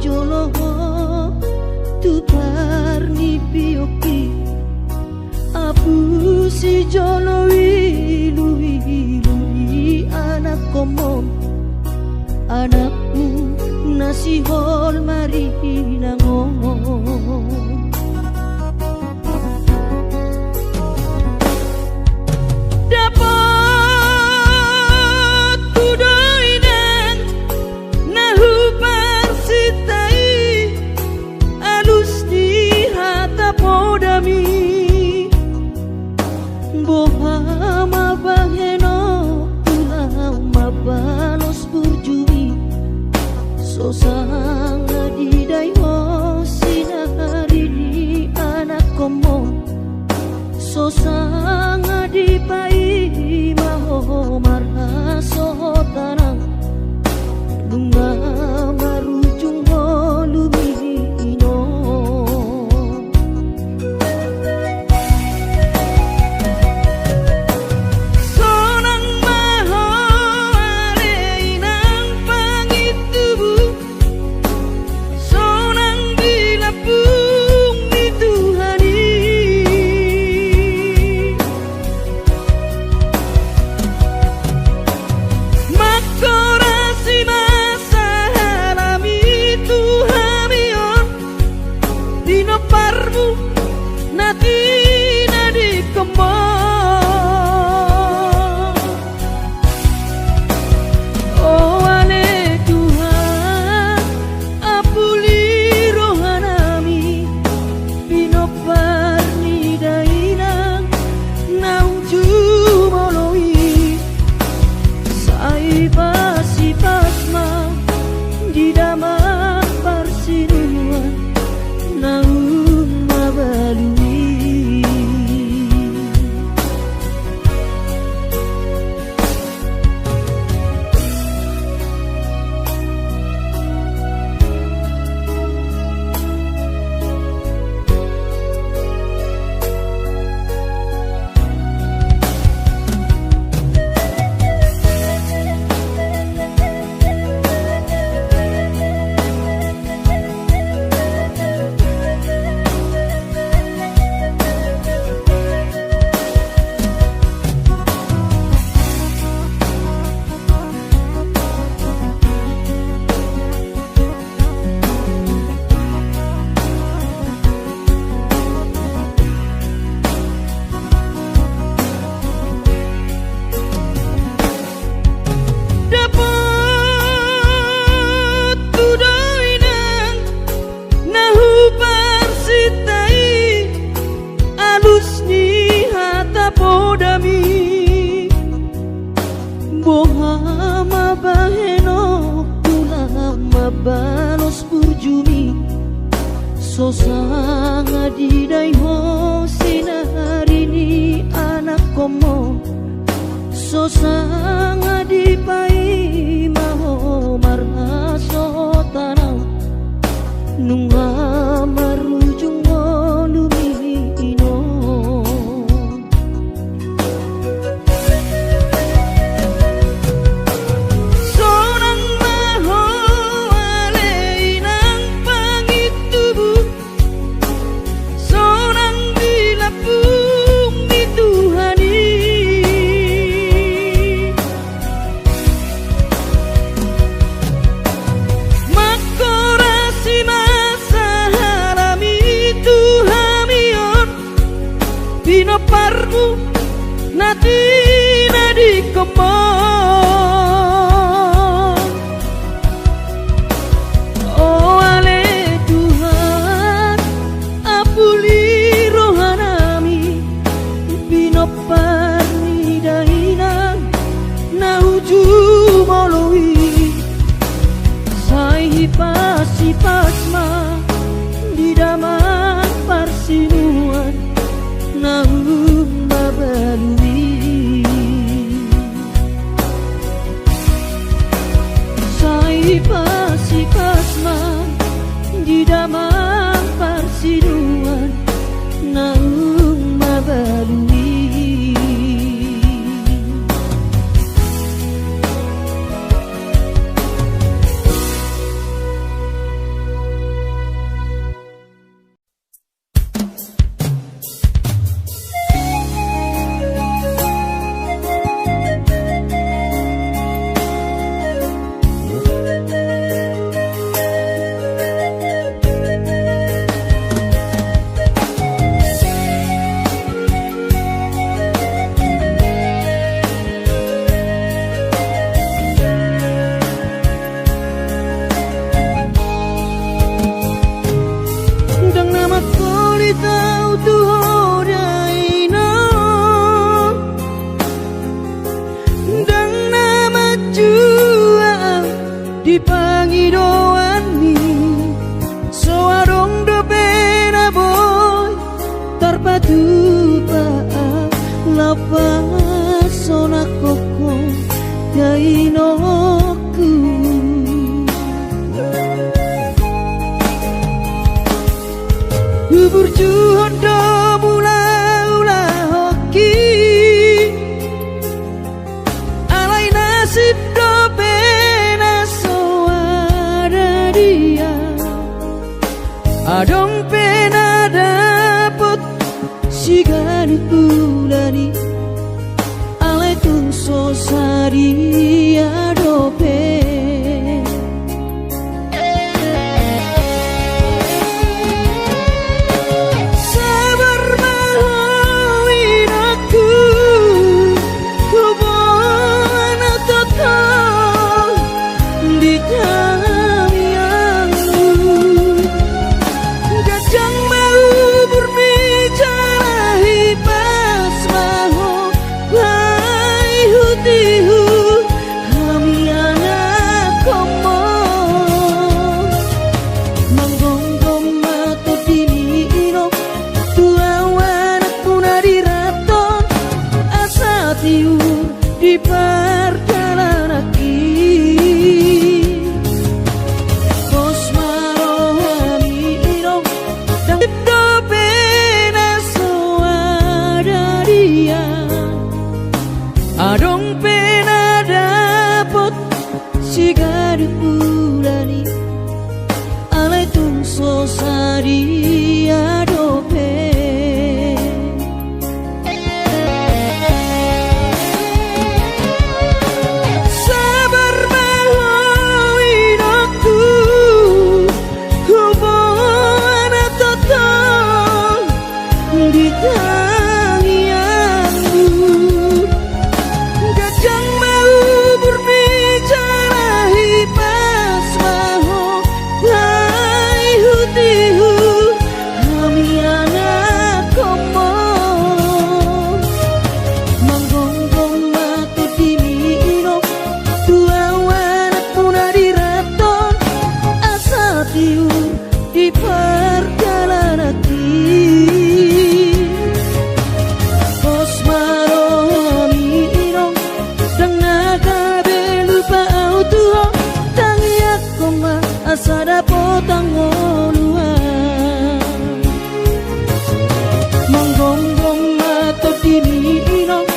jolo tu parni pioki abu si jolo wilu anak komom anakku nasi hol mari nangong Sosanga di dayo sinari di anak komo Sosanga di pai maho marha sohotanang Bunga marujung holumino Sonang maho aleinang pangitubu Bohama baheno tulama balos burjumi Sosanga di dayo sinari ni anak komo Sosanga di pai maho marha sotanang Nunga marujung lumino Pino parmu natina di kemon Oh ale Tuhan apuli rohanami Pino parni dainang nauju moloi Sai pasi pasma di daman parsinuan Nahum babalui Sai pasi pasma di damang parsiduan Nahum babalui dia dope sabar mahawin aku hubungan total di kamianmu kadang mau berbicara hipas maho bai hutihu kami anak komo manggonggong mato diniro tuawan puna diraton asa tiu di perjalanan adong pena dapot sigari pulani alai tung sosari adope sabar mahawin aku hubungan total di di perjalanan Bos maromi irong dang naga belupa autuo tangiak koma asada potang oluan manggonggong mato dini irong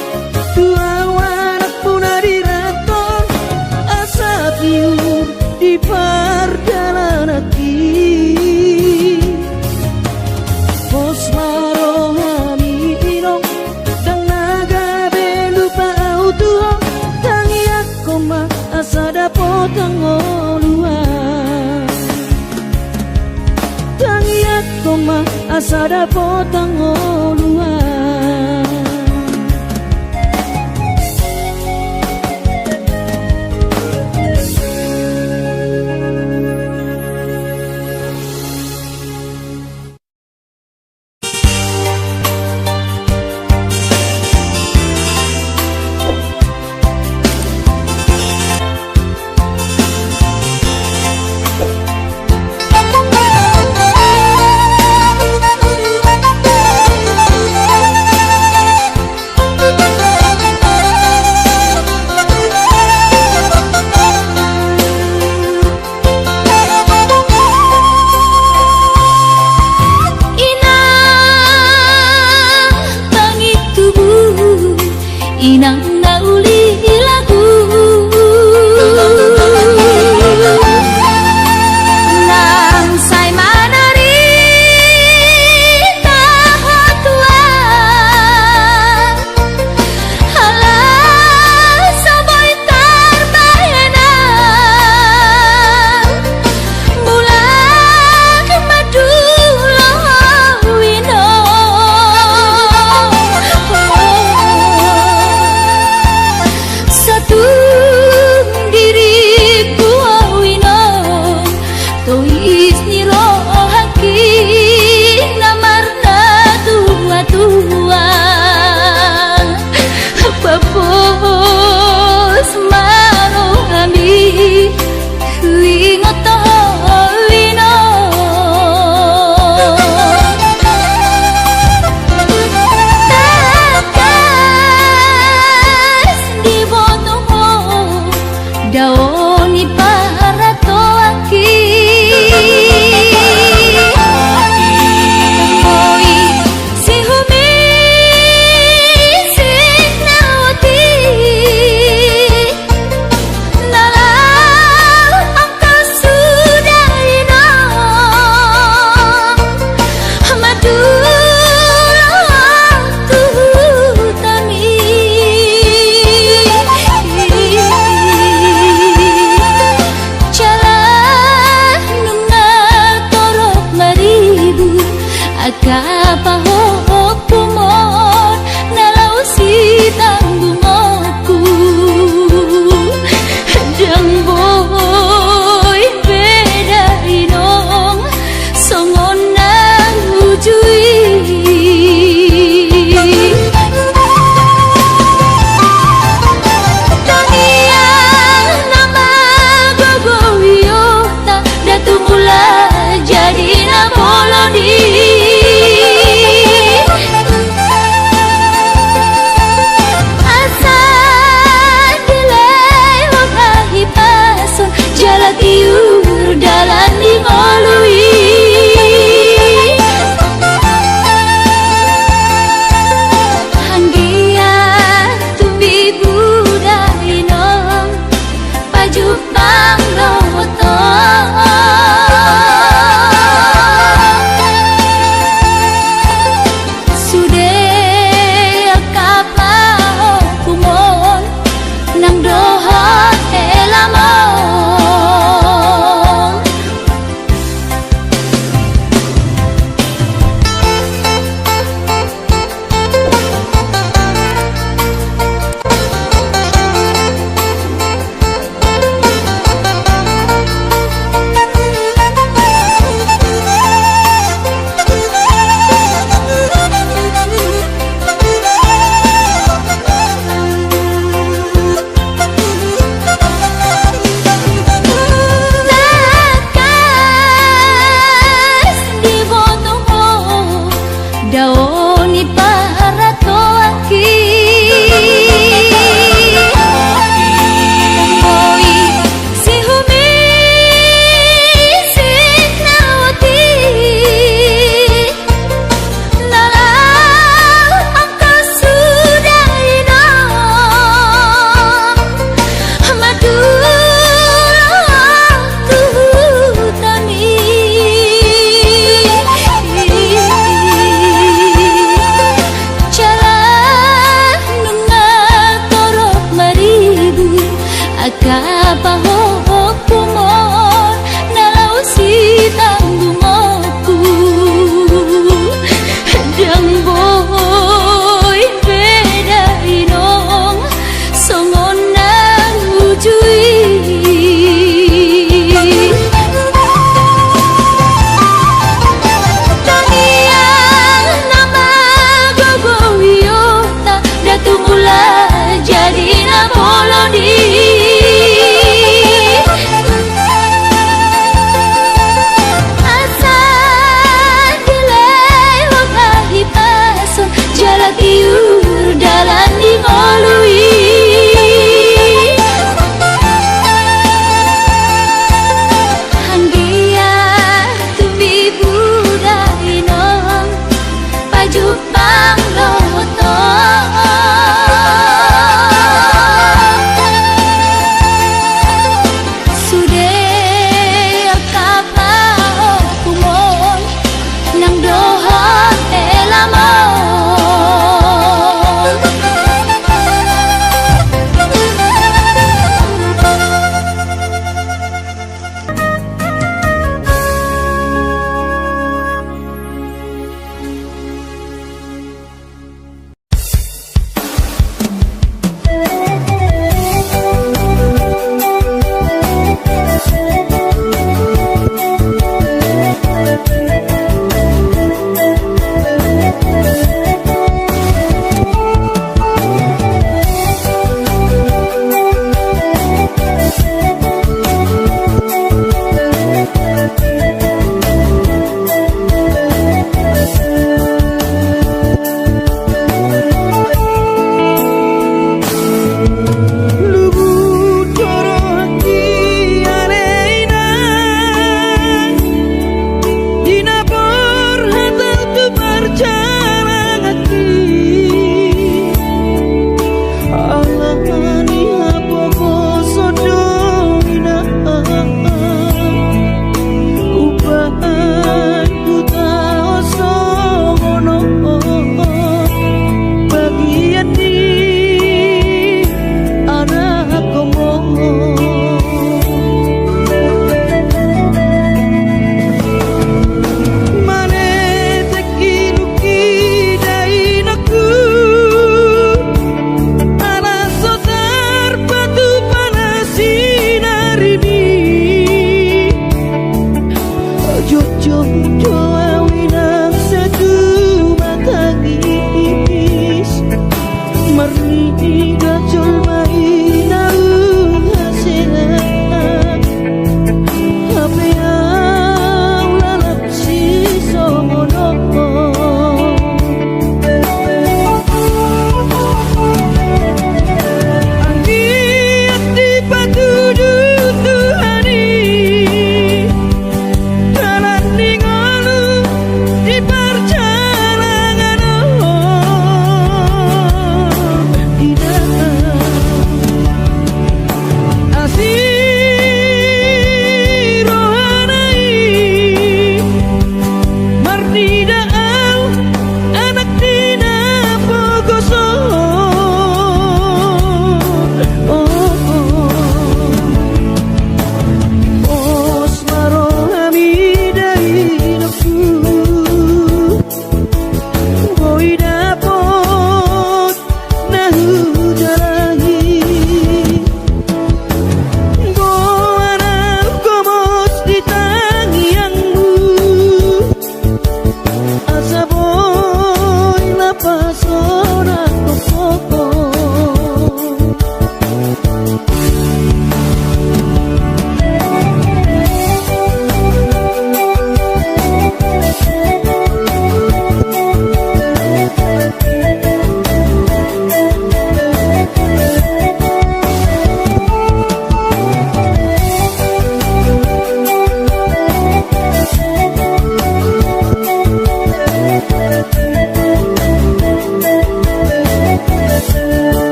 dua wanak puna diraton asa tiur di perjalanan Bos marohami irong dang naga belupa autuo tangiak koma asada potang oluan tangiak koma asada potang oluan inang nauli lagu nang say manari tahatua hala saboy tarbayana bulan madulo wino napahopumon nalau si tanggungku dang boy beda inong songon nang ujui taniang nama gogowiota datu mula jadi na polodi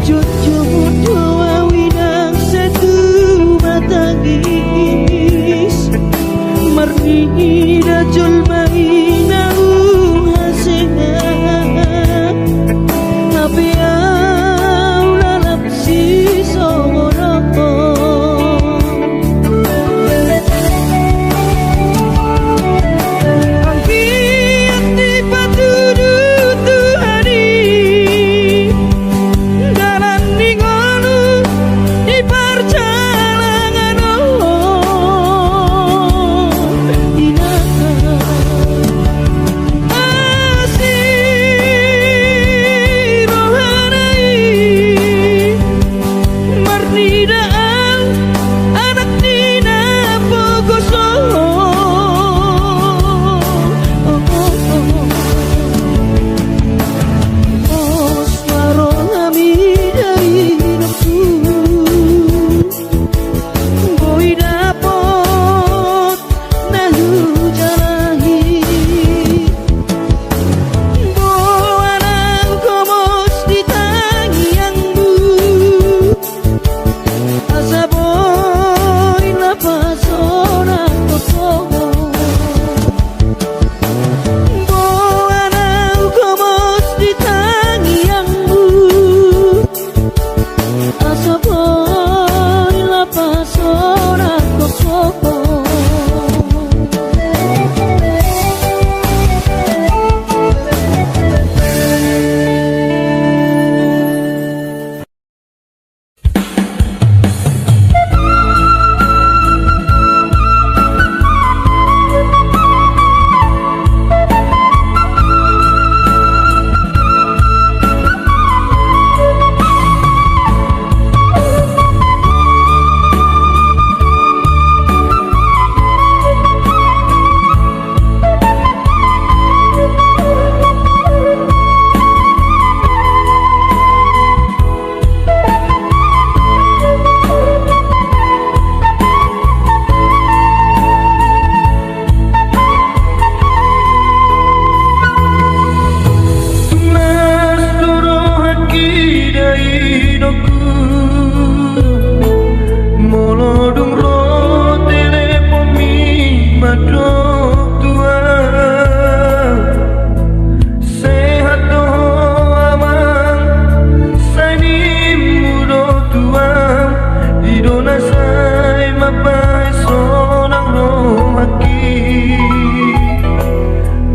jujur doa winang setu matangis marni rajul maina hasengan tapi lalap si songoroko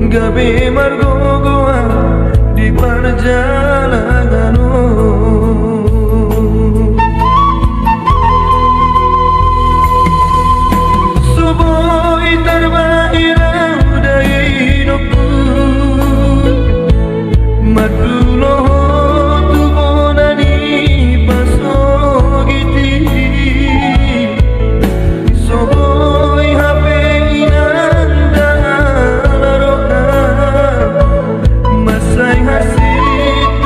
Gabi margogoa di perjalanan subuh terbairang dari hidupku maduloh tubonani pasogiti subuh hape inanda masai hasil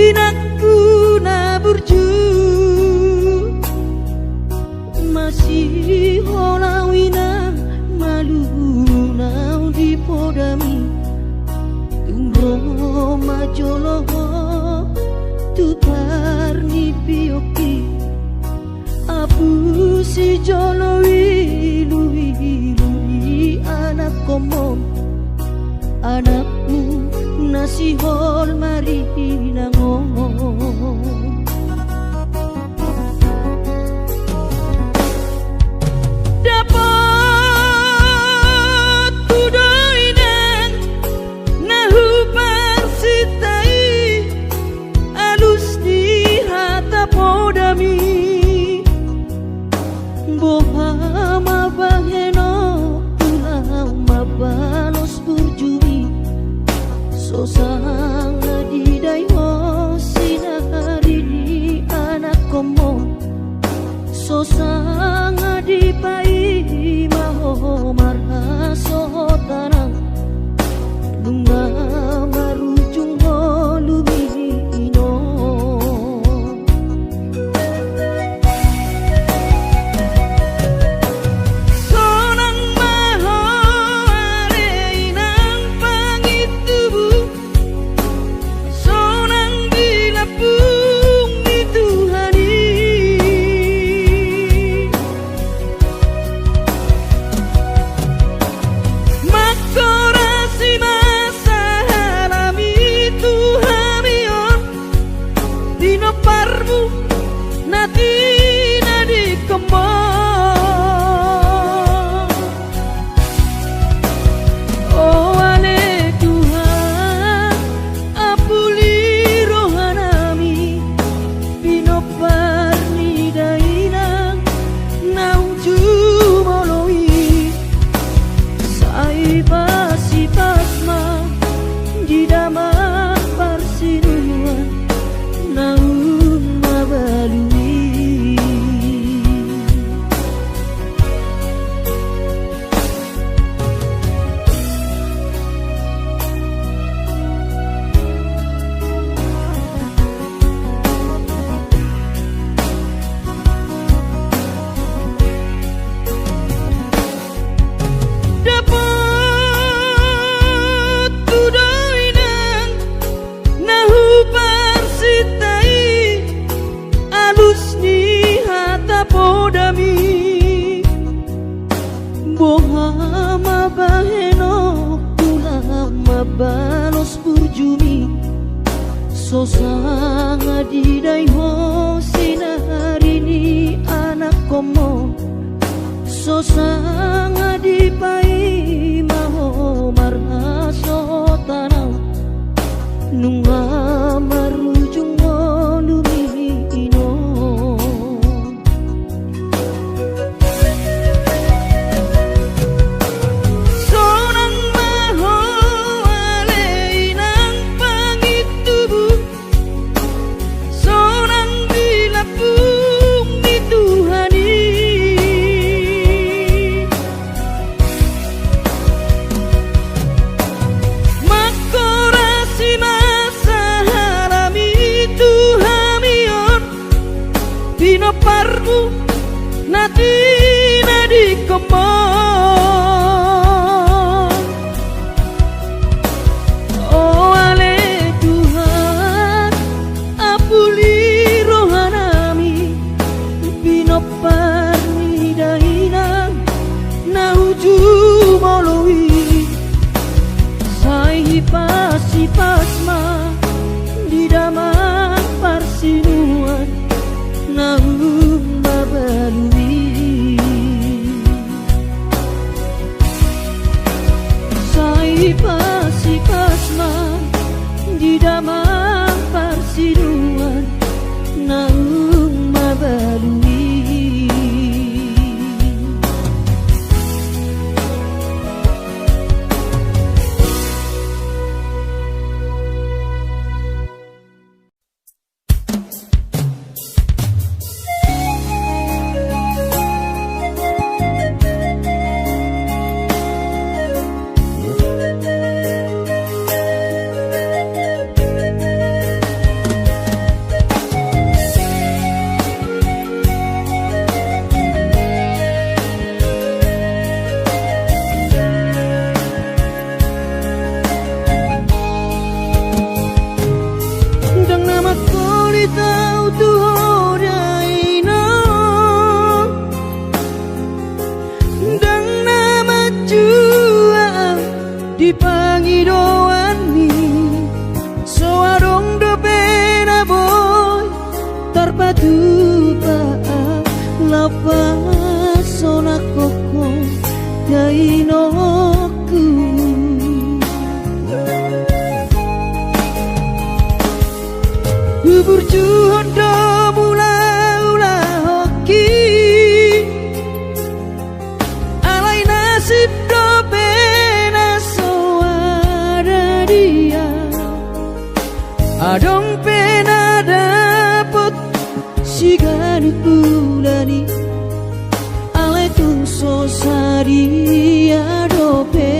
Inakku na burju masih holawina malu nau di podami tungro majoloho tutar ni pioki apu si jolowi lui anak komom anakmu nasi hol mari nangong dapat tudoinan nahu parsitai alus di hata podami bohama baheno tulang mabalos burjumi sosang didai ho sinari di anak komo sosang dipai maho marhaso tanang lunga marujung ho lumino sonang maho areinang pangitubu sonang dilapung di Tuhani makorasi masa halami Tuhamion dino parmu nati nadi kembang oh ale Tuhan apuli rohanami dino parni dainang nauju moloi si pasma di daman parsinuan naun mabalui dapat tudoinan nahu parsitai alus ni hata podami bohama baheno tulang mabalos burjumi sosang didai ho sinari ni anak komo sosang dipai maho marhaso tanang nunga marujung lumino sonang maho aleinang pangitubu sonang dilapung di Tuhani makorasi masa halami Tuhamion dino parmu nati nadi kembang oh ale Tuhan apuli rohanami bino parni dainang nauju moloi si pasma di daman parsinuan naum mabalui si pasma di daman parsinuan naum mabalui pesona koko gainoku bubur juhondo mula-ula hoki alai nasib do pena soara dia adong pena dapet sigari pulani alai tung sosari adope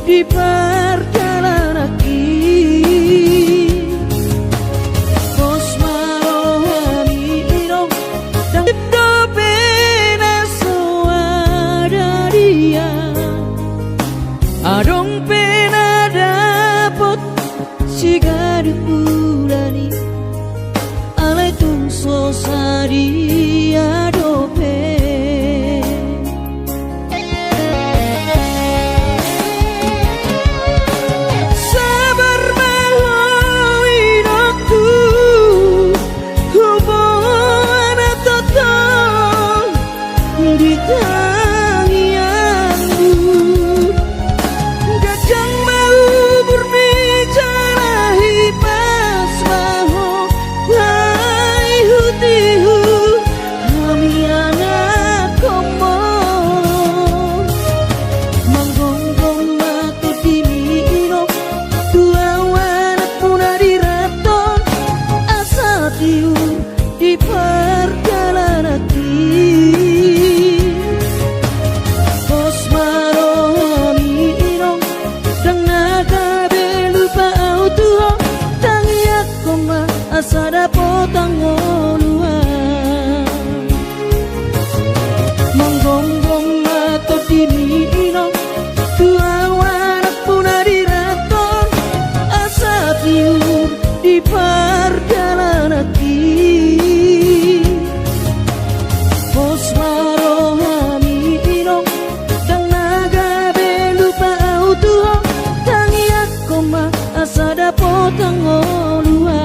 di perjalanan Bos marohami ino dan do pena soada dia adong pena dapot sigari pulani alai tung sosari adope di perjalanan Bos marohami ino dan naga belupa autua tangiak koma asada potang olua menggonggong atau dini ino tua wanak puna diraton asa tiur di perjalanan Bos marohami ino dan naga belupa autua tangiak koma asada potang olua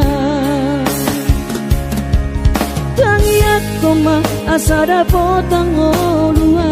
tangiak koma asada potang olua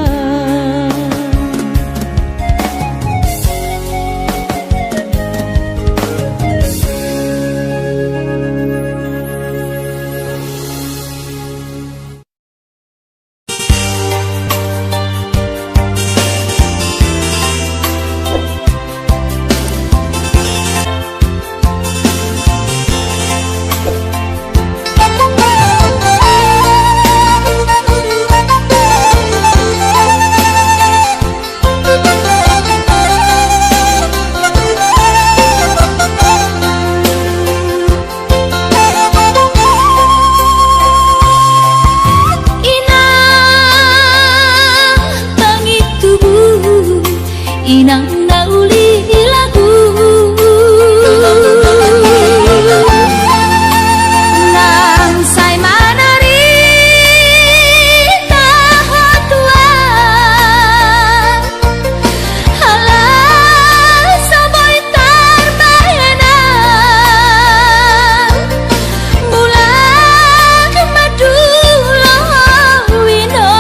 inang nauli lagu nang say manari tahatuan halah saboy tarbayanan bulan madulo wino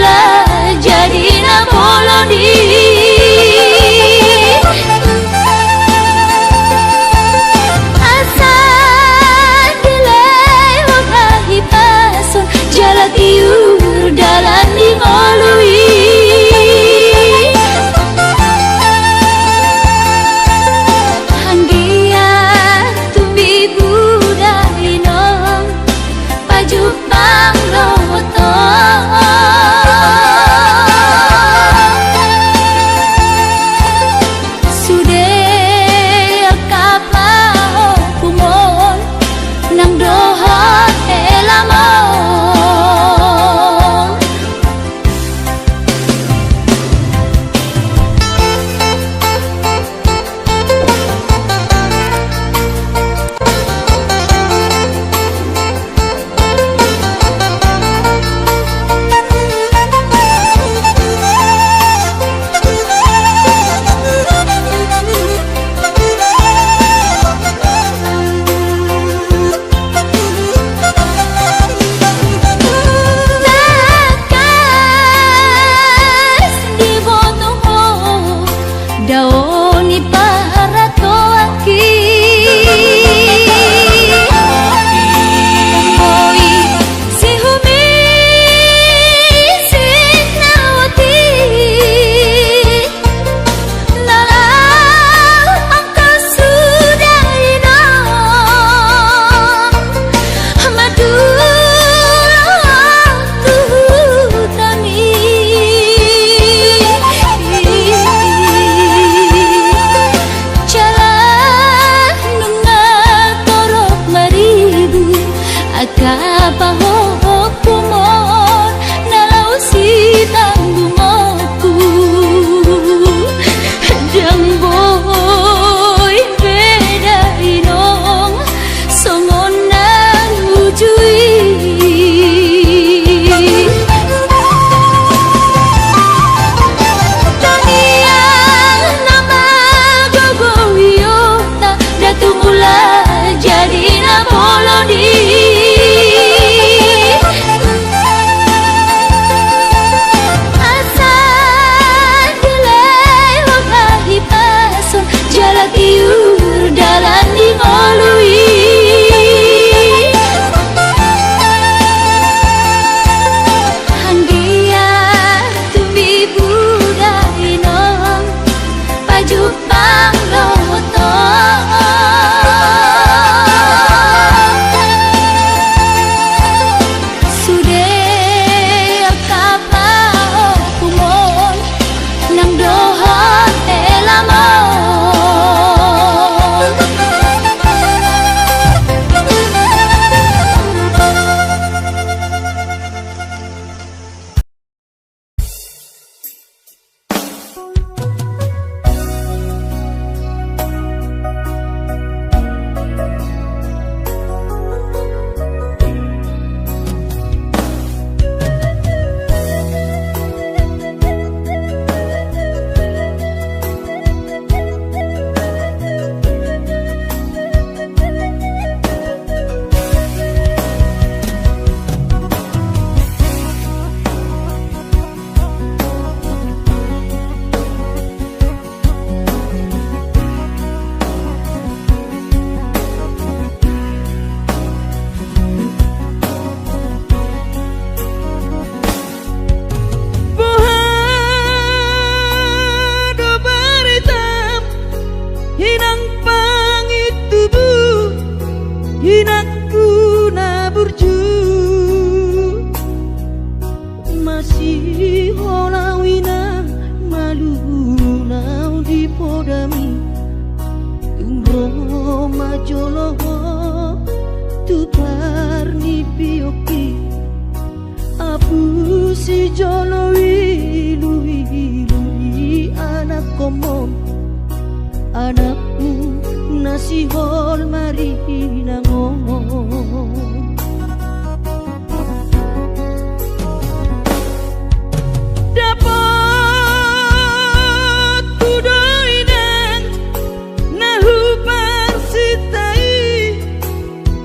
mula jadi na boloni asa delay wagahi pason jalan iur dalan di ngolui hanggia tumbi budai nong pajuk bang loto daoni para toaki oi si humi si nawati lala angka sudah ina madu kapaho kumon nalau si tanggumoku jangboy beda inong songon nang ujui taniang nama gogowiota datu mula jadi na boloni jalan iur dalan di ngolui hanggia tumbi budai nong pajuk bang loto sudah kapau kumon nang dohot elamo hinakku na burju masih holawina malu na di podami tumro majolo tu parni bioki apu si jolo ilu anak komon anakku nasi hol mari ngomong dapat kudoinan nahu parsitai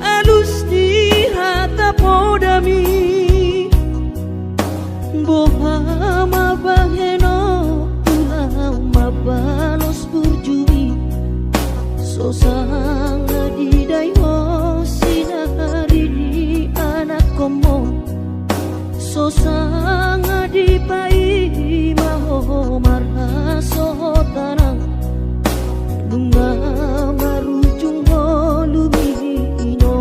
alus di hata podami boha mabaheno tulang mabalos burjumi sosanga di daiho sinari di anak komo sosanga di pai maho marha sohotanang bunga marujung holumino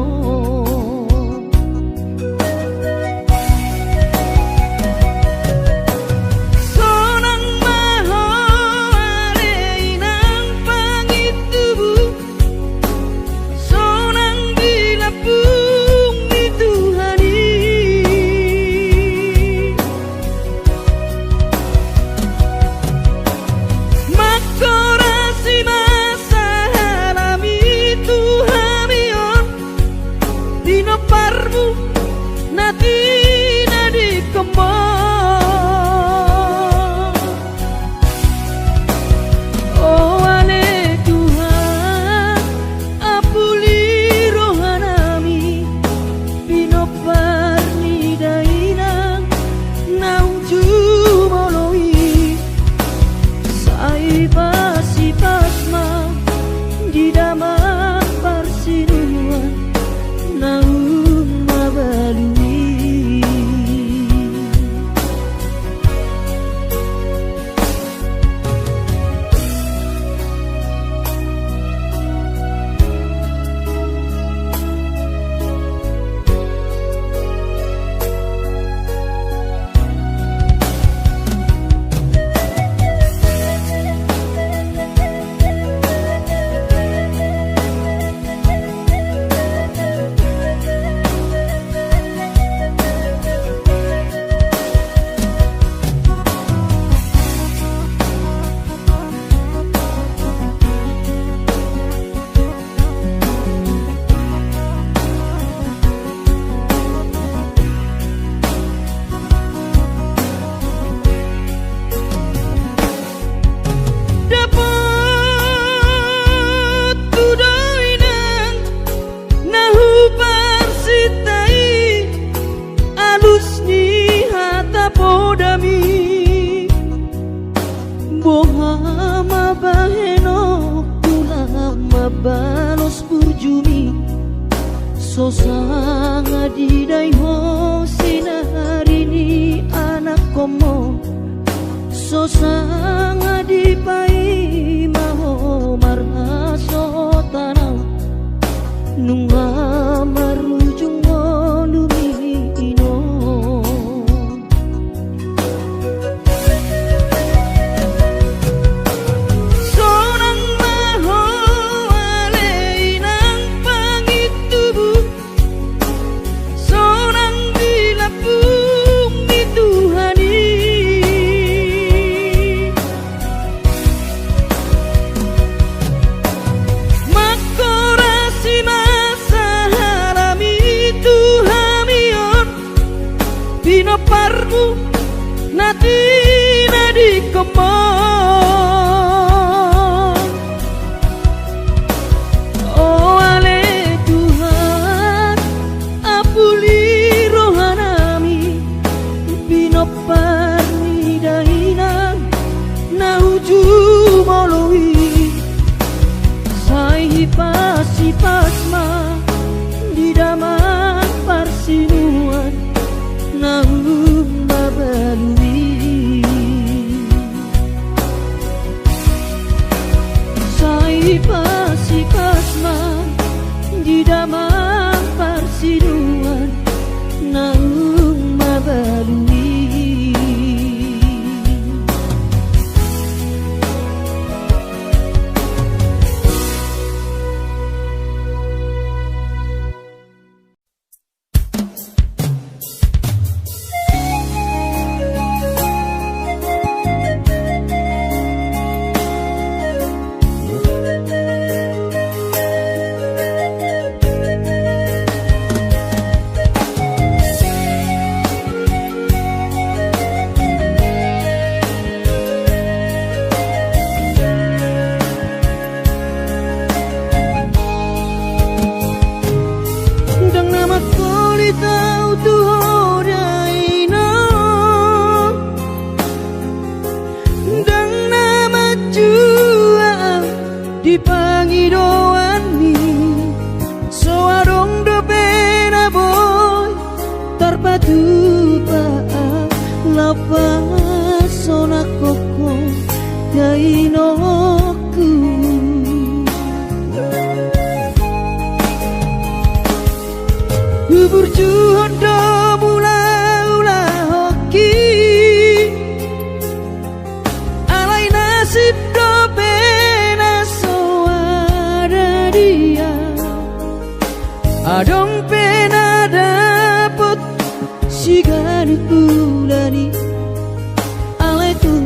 sonang maho aleinang pangitubu sonang dilapung di Tuhani makorasi masa halami Tuhamion dino parmu nati nadi kembang oh ale Tuhan apuli rohanami dino parni dainang naunju moloi sai pasi pasma di daman parsinuan naung mabalui dapat tudoinang nahu parsitai alusni hata podami boha mabaheno tulang mabalos burjumi sosanga di daiho sinari ni anak komo sosanga di pai maho marha sotanang nunga marujung holumino sonang maho aleinang pangitubu sonang dilapung di Tuhani makorasi masa halami Tuhamion dino parmu nati nadi kembang oh ale Tuhan apuli rohanami bino parni dainang nauju moloi sai pasi pasma di daman parsinuan naung mabalui sai pasi pasma di daman parsinuan naung mabalui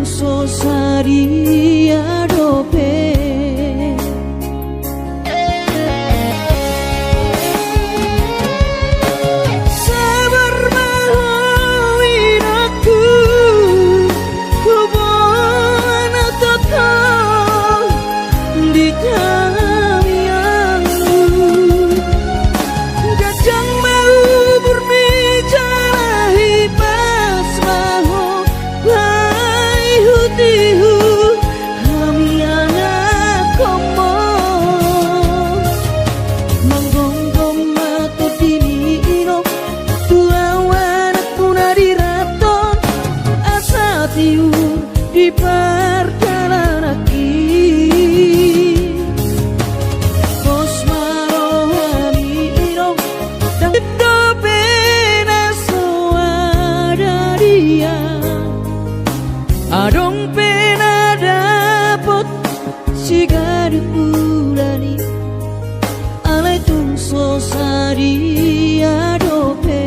tungso sari adope sabar mahawin aku hubungan total di kamianmu gajang mau berbicara hipas maho hai hutihu kami anak komo manggonggong matu dini ino tuawan puna diraton asa tiur di perjalanan bos marohani ino dan do pena soada dia adong pena dapot sigadu ulani alai tungso sari adope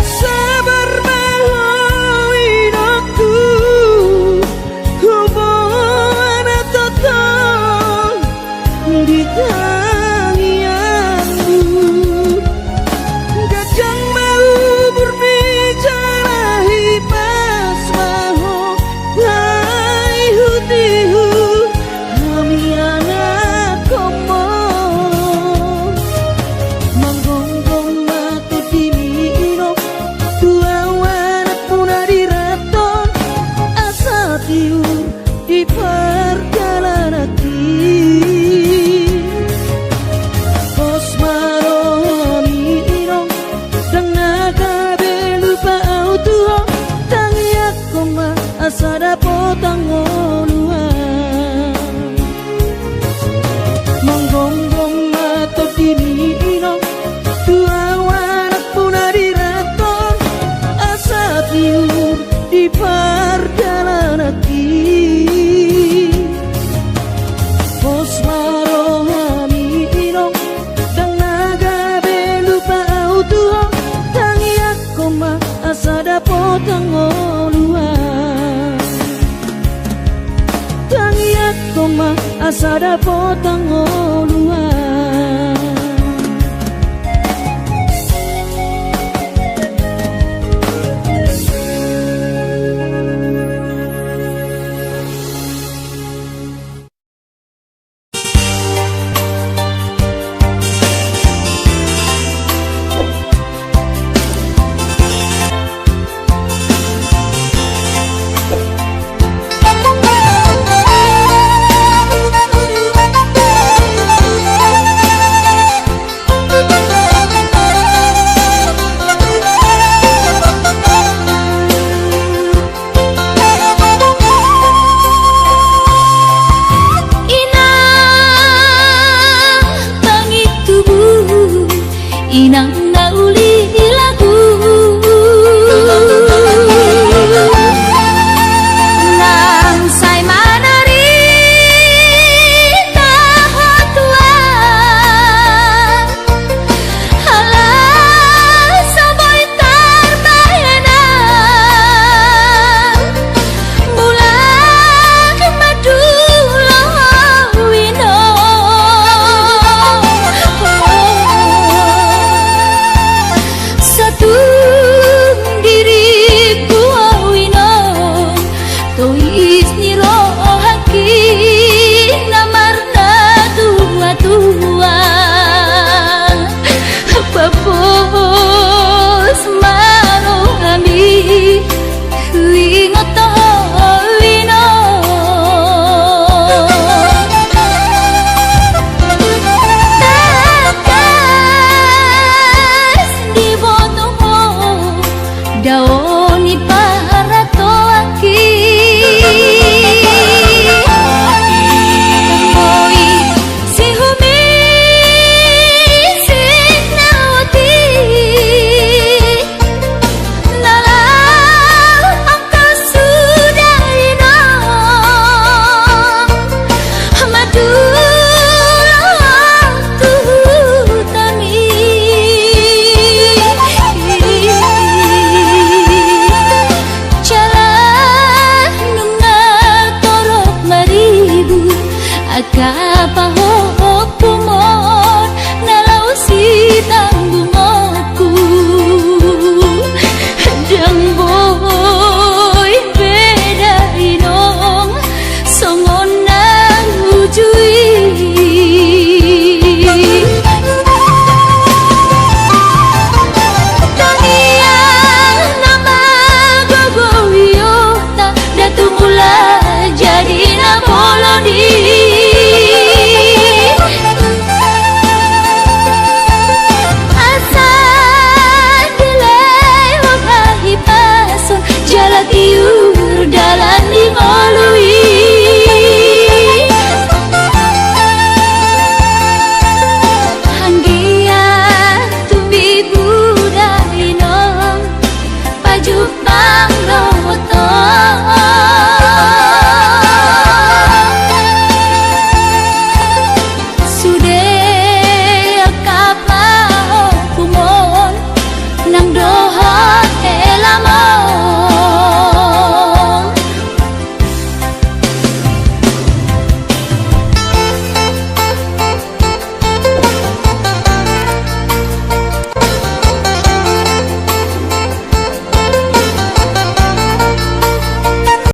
sabar mahawin aku hubungan total di tangianmu gajang mau berbicara hipas maho hai hutihu kami anak komo manggonggong matu dini ino tuawan puna diraton asa tiur di perjalanan bos marohani ino dan naga belupa autua tangi aku ma asa dapotang oluan manggonggong matu dini ino tuawan puna diraton asa tiur di perjalanan bos marohani ino dan naga belupa autua tangi aku ma asa dapotang oluan tangi aku ma asa dapotang oluan inang nauli lagu nang say manari tahotuan hala saboy tarbayanan bulan madulo wino Daw